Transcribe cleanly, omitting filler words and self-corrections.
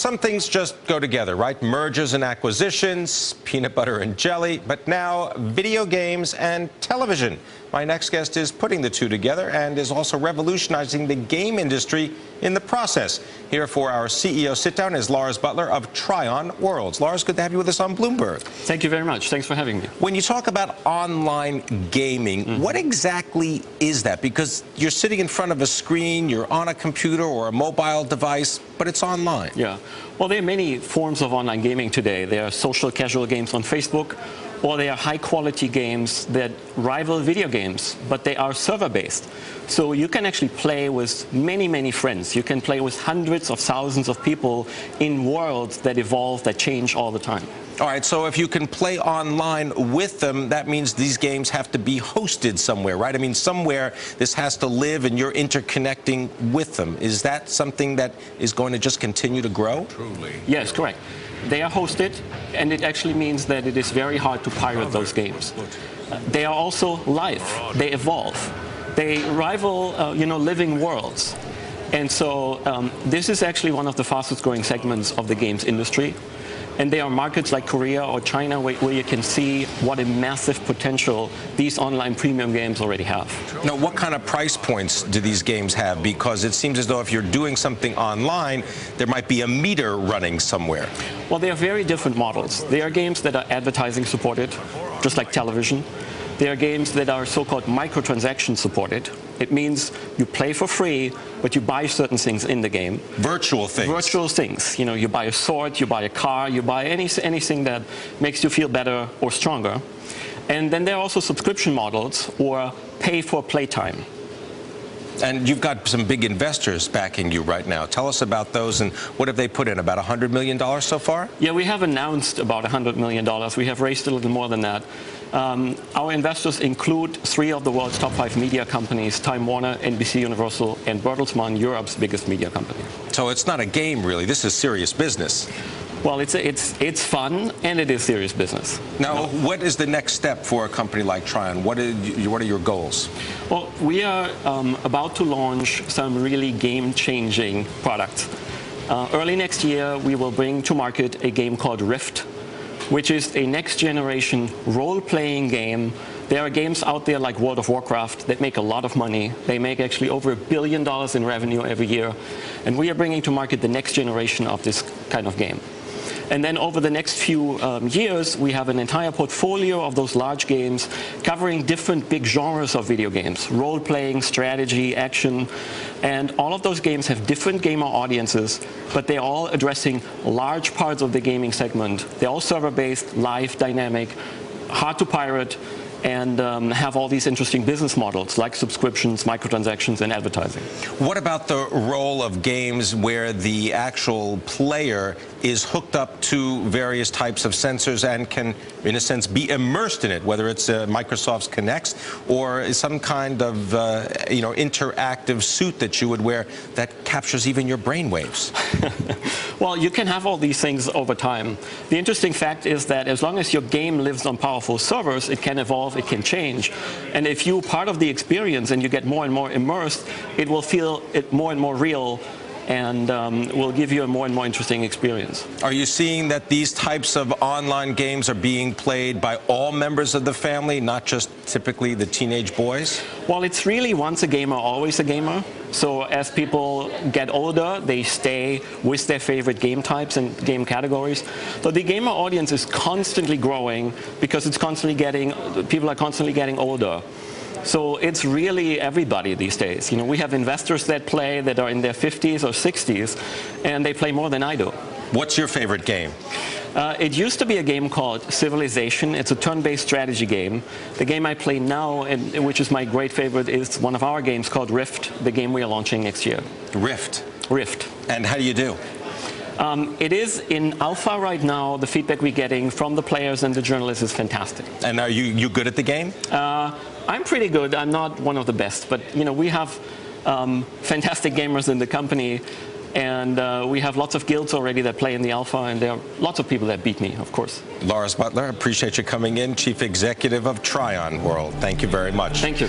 some things just go together, right? Mergers and acquisitions, peanut butter and jelly, but now video games and television. My next guest is putting the two together and is also revolutionizing the game industry in the process. Here for our CEO sit-down is Buttler of Trion Worlds. Lars, good to have you with us on Bloomberg. Thank you very much. Thanks for having me. When you talk about online gaming, what exactly is that? Because you're sitting in front of a screen, you're on a computer or a mobile device, but it's online. Yeah. Well, there are many forms of online gaming today. There are social casual games on Facebook, or they are high-quality games that rival video games, but they are server-based. So you can actually play with many, many friends. You can play with hundreds of thousands of people in worlds that evolve, that change all the time. All right, so if you can play online with them, that means these games have to be hosted somewhere, right? I mean, somewhere this has to live and you're interconnecting with them. Is that something that is going to just continue to grow? Truly. Yes, correct. They are hosted, and it actually means that it is very hard to pirate those games. They are also live. They evolve. They rival, living worlds. And so this is actually one of the fastest growing segments of the games industry. And there are markets like Korea or China where you can see what a massive potential these online premium games already have. Now, what kind of price points do these games have? Because it seems as though if you're doing something online, there might be a meter running somewhere. Well, they are very different models. There are games that are advertising supported, just like television. There are games that are so-called microtransaction supported. It means you play for free, but you buy certain things in the game. Virtual things. Virtual things. You buy a sword, you buy a car, you buy anything that makes you feel better or stronger. And then there are also subscription models or pay for playtime. And you've got some big investors backing you right now. Tell us about those and what have they put in? About $100 million so far? Yeah, we have announced about $100 million. We have raised a little more than that. Our investors include 3 of the world's top 5 media companies, Time Warner, NBC Universal, and Bertelsmann, Europe's biggest media company. So it's not a game, really. This is serious business. Well, it's fun, and it is serious business. Now, what is the next step for a company like Trion? What are your goals? Well, we are about to launch some really game-changing products. Early next year, we will bring to market a game called Rift, which is a next-generation role-playing game. There are games out there like World of Warcraft that make a lot of money. They make actually over $1 billion in revenue every year. And we are bringing to market the next generation of this kind of game. And then over the next few years, we have an entire portfolio of those large games covering different big genres of video games, role-playing, strategy, action. And all of those games have different gamer audiences, but they're all addressing large parts of the gaming segment. They're all server-based, live, dynamic, hard to pirate, and have all these interesting business models like subscriptions, microtransactions, and advertising. What about the role of games where the actual player is hooked up to various types of sensors and can, in a sense, be immersed in it, whether it's Microsoft's Kinect or some kind of interactive suit that you would wear that captures even your brain waves? Well, you can have all these things over time. The interesting fact is that as long as your game lives on powerful servers, it can evolve, it can change. And if you're part of the experience and you get more and more immersed, it will feel more and more real and will give you a more and more interesting experience. Are you seeing that these types of online games are being played by all members of the family, not just typically the teenage boys? Well, it's really once a gamer, always a gamer. So as people get older, they stay with their favorite game types and game categories. So the gamer audience is constantly growing because people are constantly getting older. So it's really everybody these days. We have investors that are in their 50s or 60s, and they play more than I do. What's your favorite game? It used to be a game called Civilization. It's a turn-based strategy game. The game I play now, which is my great favorite, is one of our games called Rift, the game we are launching next year. Rift? Rift. And how do you do? It is in alpha right now. The feedback we're getting from the players and the journalists is fantastic. And are you good at the game? I'm pretty good. I'm not one of the best, but we have fantastic gamers in the company, and we have lots of guilds already that play in the alpha, and there are lots of people that beat me, of course. Buttler, appreciate you coming in, Chief Executive of Trion World. Thank you very much. Thank you.